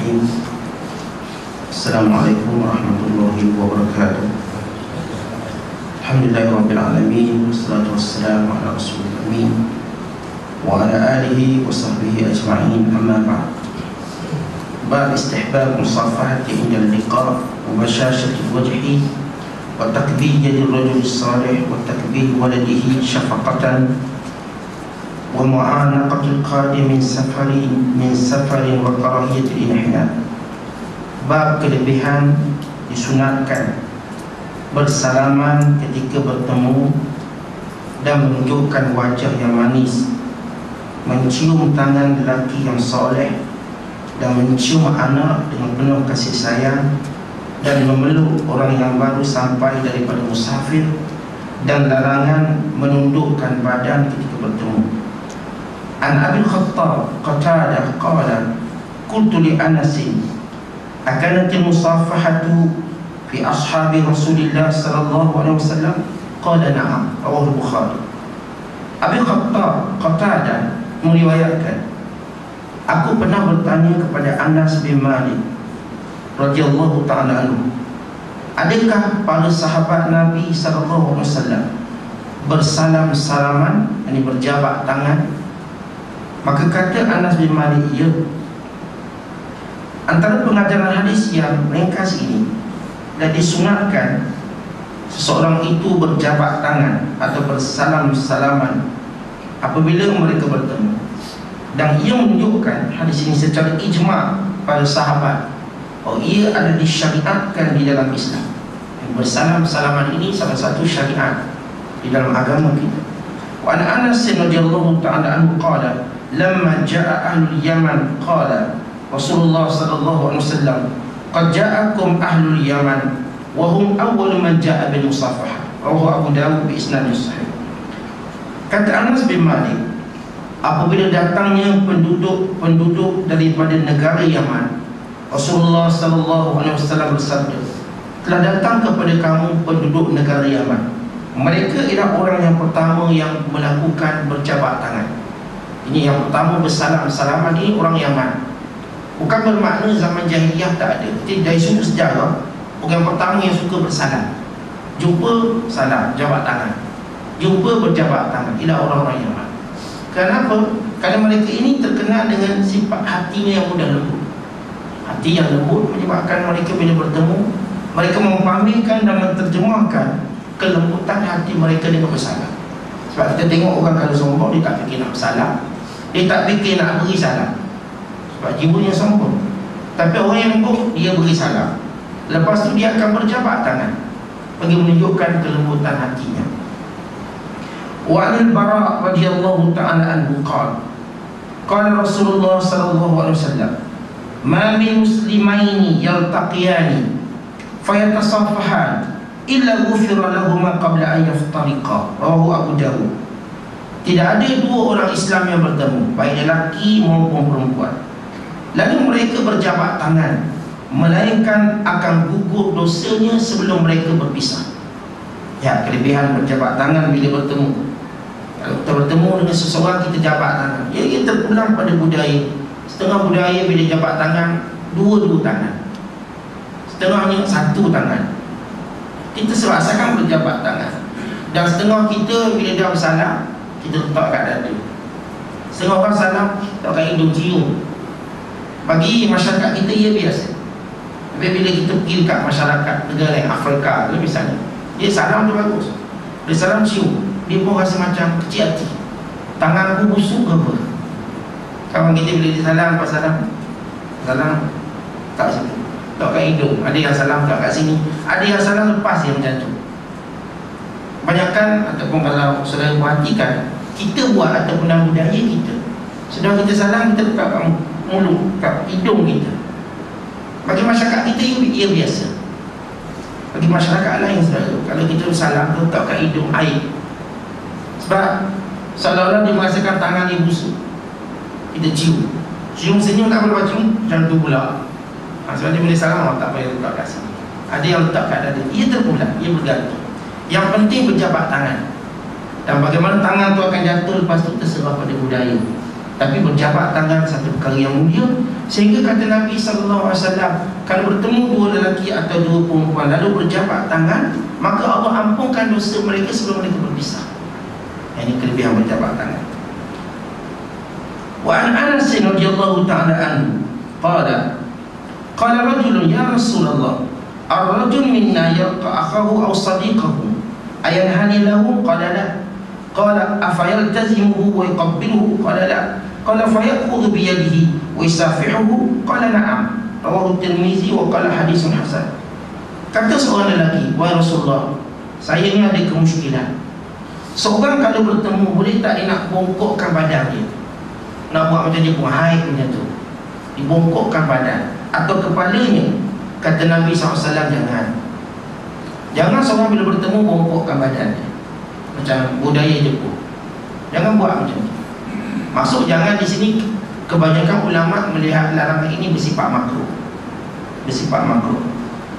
Bismillahirrahmanirrahim. Assalamualaikum warahmatullahi wabarakatuh. Alhamdulillahirabbil alamin, wassalatu wassalamu ala rasulil amin wa ala alihi wa sahbihi ajma'in, amma ba'd. Bab istihbab musafahati inda al-liqa wa bashashati al-wajhi wa takbih yadi ar-rajul as-salih wa takbih waladihi syafaqatan wa mu'anaqatul qadim min safarin wa karahiyatul inhina. Bab kelebihan disunatkan bersalaman ketika bertemu dan menunjukkan wajah yang manis, mencium tangan lelaki yang soleh dan mencium anak dengan penuh kasih sayang, dan memeluk orang yang baru sampai daripada musafir, dan larangan menundukkan badan ketika bertemu. An Abi Khattab Qatadah qala qultu li Anas akanatil musafahatu fi ashabi Rasulillah sallallahu alaihi wasallam? Qala na'am, rawahu Bukhari. Abi Khattab Qatadah meriwayatkan, aku pernah bertanya kepada Anas bin Malik radhiyallahu ta'ala anhu, adakah para sahabat Nabi sallallahu alaihi wasallam bersalam-salaman, yakni berjabat tangan? Maka kata Anas bin Malik, ya. Antara pengajaran hadis yang ringkas ini, dan disunatkan seseorang itu berjabat tangan atau bersalam-salaman apabila mereka bertemu. Dan ia menunjukkan, hadis ini secara ijma' para sahabat, oh, ia ada disyariatkan di dalam Islam. Bersalam-salaman ini salah satu syariat di dalam agama kita. Wa an Anas radhiyallahu ta'ala anhu qala lamma jaa ahlul Yaman qala Rasulullah sallallahu alaihi wasallam qad ja'akum ahlul Yaman wa hum awwal man jaa bil musafahah, rawahu Abu Dawud bi isnad sahih. Kata Anas bin Malik, apabila datangnya penduduk daripada negara Yaman, Rasulullah sallallahu alaihi wasallam bersabda, telah datang kepada kamu penduduk negara Yaman. Mereka ialah orang yang pertama yang melakukan berjabat tangan. Ini yang pertama bersalam-salaman, ini orang Yaman. Bukan bermakna zaman jahiliyah tak ada. Jadi dari sudut sejarah, orang pertama yang suka bersalam, jumpa salam, jabat tangan, jumpa berjabat tangan, ialah orang-orang Yaman. Kenapa? Kerana mereka ini terkenal dengan sifat hatinya yang mudah lembut. Hati yang lembut menyebabkan mereka bila bertemu, mereka mempamerkan dan menerjemahkan kelembutan hati mereka dengan bersalam. Sebab kita tengok orang kalau sombong, dia tak fikir nak bersalam, dia tak fikir nak beri salam, sebab jiwanya sombong. Tapi orang yang lembut, dia beri salam, lepas tu dia akan berjabat tangan bagi menunjukkan kelembutan hatinya. Wa al-Bara radhiyallahu ta'ala anhu qala Rasulullah sallallahu alaihi wasallam, ma min muslimaini yaltaqiyani fayatasafahan illa ghufira lahuma qabla an yaftariqa, rawahu Abu Dawud. Tidak ada dua orang Islam yang bertemu, baik lelaki maupun perempuan, lalu mereka berjabat tangan, melainkan akan gugur dosanya sebelum mereka berpisah. Ya, kelebihan berjabat tangan bila bertemu. Kalau kita bertemu dengan seseorang, kita jabat tangan, ya, kita terpulang pada budaya. Setengah budaya bila jabat tangan, dua tangan, setengahnya satu tangan. Kita serasakan berjabat tangan. Dan setengah kita bila dia bersalam, kita letak kat dada. Setengah orang salam, letak kat hidung, cium. Bagi masyarakat kita ia biasa. Tapi bila kita pergi dekat masyarakat negara yang Afrika tu misalnya, dia salam tu bagus, dia salam cium, dia pun rasa macam kecil hati. Tangan aku busuk ke apa? Kawan kita bila dia salam, pas salam tak situ, tak kat hidung. Ada yang salam tak kat sini, ada yang salam lepas dia macam tu. Kebanyakan, ataupun kalau saudara perhatikan, kita buat ataupun dalam budaya kita, sedang kita salam, kita letak kat mulut, kat hidung kita. Bagi masyarakat kita ia biasa. Bagi masyarakat lain, saudara, kalau kita salam, letak kat hidung, air. Sebab seolah-olah dia merasakan tangan dia busuk. Kita cium senyum, tak boleh cium, macam tu pula. Sebab dia boleh salam, tak payah letak kat sini. Ada yang letak kat dada, ia terpulang, ia bergantung. Yang penting berjabat tangan. Dan bagaimana tangan tu akan jatuh lepas tu terserah pada budaya. tapi berjabat tangan satu perkara yang mulia. Sehingga kata Nabi SAW, kalau bertemu dua lelaki atau dua perempuan lalu berjabat tangan, maka Allah ampunkan dosa mereka sebelum mereka berpisah. Ini kelebihan berjabat tangan. Wa an Anas radhiyallahu ta'ala anhu qala rajulun ya Rasulullah ar-rajul minna yalqa akhahu aw sadiqahu ayanhani lahu qala la qala afayaltazimuhu wa yuqabbiluhu qala la qala fayakhudhu bi yadihi wa yusafihuhu qala na'am rawahu Tirmizi wa qala haditsun hasan. Kata seorang lelaki, wahai Rasulullah, saya ni ada kemusykilan. Seorang kalau bertemu boleh tak dia nak bongkokkan badan dia, nak buat macam dia pun haid macam tu, dibongkokkan badan atau kepalanya. Kata Nabi SAW, jangan seorang bila bertemu bongkokkan badan dia macam budaya Jepun. Jangan buat macam tu. Maksud jangan di sini, kebanyakan ulama melihat larangan ini bersifat makruh. Bersifat makruh.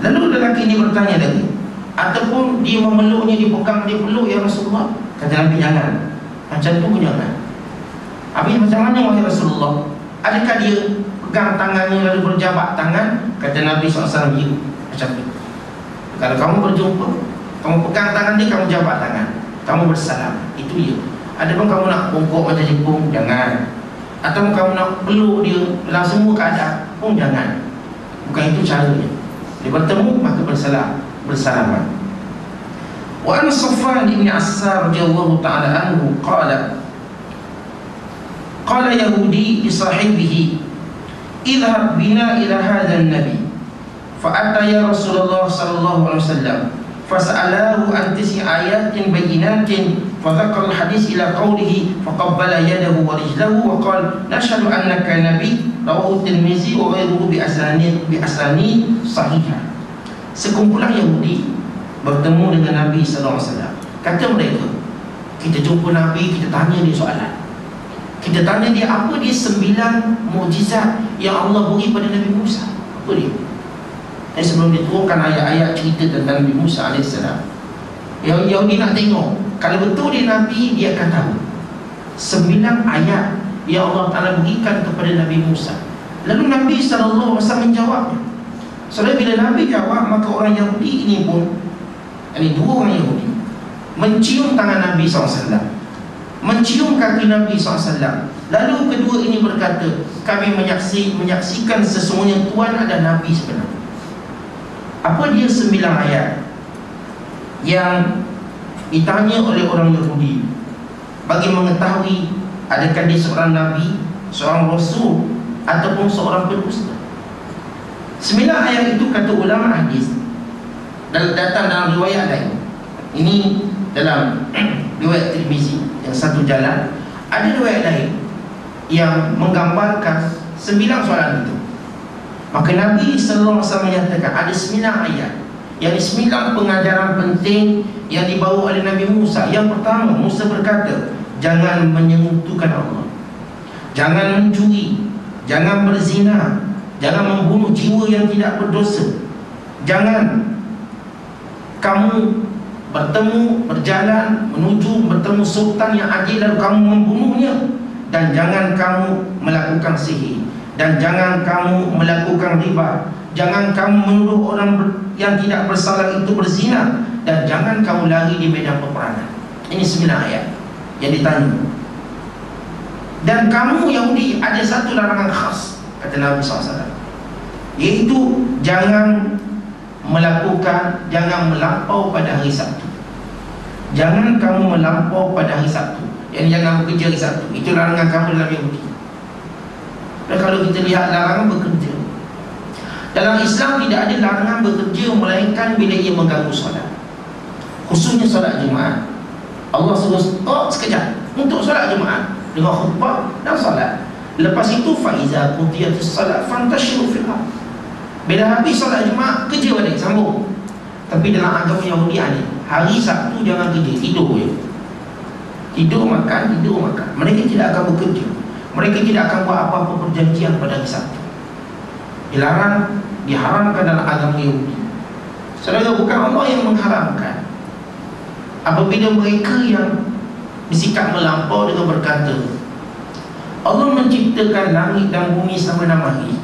Lalu lelaki ini bertanya lagi, ataupun dia memeluknya, dipegang, dia peluk, ya Rasulullah. Kata Nabi, jangan. Macam tu pun jangan. Habis macam mana wahai Rasulullah? Adakah dia pegang tangannya lalu berjabat tangan? Kata Nabi SAW, ya, macam tu. Kalau kamu berjumpa, kamu pegang tangan dia, kamu jabat tangan, kamu bersalam, itu ya. Adapun kamu nak bongkok macam Jepun, jangan. Atau kamu nak peluk dia dalam semua keadaan pun jangan. Bukan itu caranya. Dia bertemu maka bersalaman. Wa an Safwan bin Assar radhiyallahu ta'ala anhu qala Yahudi li sahibihi idhhab bina ila hadha an-nabi fa ataya Rasulullah sallallahu alaihi wasallam fas'alahu an tis'i ayatin bayyinatin fa dhakara al-hadith ila qawlihi fa qabbala yadahu wa rijlahu wa qala nashhadu annaka nabi. Rawahu Tirmizi wa ghairuhu bi asani sahihah. Sekumpulan Yahudi bertemu dengan Nabi sallallahu alaihi wasallam. Kata mereka, kita jumpa Nabi, kita tanya dia soalan. Kita tanya dia apa dia 9 mukjizat yang Allah beri pada Nabi Musa. Apa dia? Dan sebelum diturunkan ayat-ayat cerita tentang Nabi Musa AS, Yahudi nak tengok kalau betul dia Nabi, dia akan tahu 9 ayat yang Allah Ta'ala berikan kepada Nabi Musa. Lalu Nabi SAW menjawabnya. Soalnya bila Nabi jawab, maka orang Yahudi ini pun, ini dua orang Yahudi, mencium tangan Nabi SAW, mencium kaki Nabi SAW. Lalu kedua ini berkata, kami menyaksikan sesungguhnya Tuhan ada Nabi sebenarnya. Apa dia 9 ayat yang ditanya oleh orang Yahudi bagi mengetahui adakah dia seorang Nabi, seorang Rasul, ataupun seorang pendusta? 9 ayat itu kata ulama hadis datang dalam riwayat lain. Ini dalam riwayat Tirmizi yang satu jalan. Ada riwayat lain yang menggambarkan 9 soalan itu. Maka Nabi SAW menyatakan ada 9 ayat, yang 9 pengajaran penting yang dibawa oleh Nabi Musa. Yang pertama, Musa berkata, jangan menyentuhkan Allah, jangan mencuri, jangan berzina, jangan membunuh jiwa yang tidak berdosa, jangan kamu berjalan menuju bertemu sultan yang adil lalu kamu membunuhnya, dan jangan kamu melakukan sihir, dan jangan kamu melakukan riba, jangan kamu menuduh orang yang tidak bersalah itu berzina, dan jangan kamu lari di medan peperangan. Ini 9 ayat yang ditanya. Dan kamu Yahudi ada satu larangan khas, kata Nabi SAW, iaitu jangan melampau pada hari Sabtu. Jangan kamu melampau pada hari Sabtu, yang jangan bekerja hari Sabtu. Itu larangan kamu dalam Yahudi. Dan kalau kita lihat larangan bekerja, dalam Islam tidak ada larangan bekerja melainkan bila ia mengganggu solat, khususnya solat Jumaat. Allah suruh stop sekejap untuk solat Jumaat dengan khutbah dan solat. Lepas itu faiza qudiyatus salat fantashiru fil ardh. Bila habis solat Jumaat, kerja balik, sambung. Tapi dalam agama Yahudi ni, hari Sabtu jangan kerja, tidur je. Tidur makan. Mereka tidak akan bekerja. Mereka tidak akan buat apa-apa perjanjian pada hari Sabtu. Dilarang, diharamkan dalam agama Yahudi. Saudara, bukan Allah yang mengharamkan. Apabila mereka yang bersikap melampau dengan berkata, Allah menciptakan langit dan bumi sama nama ini.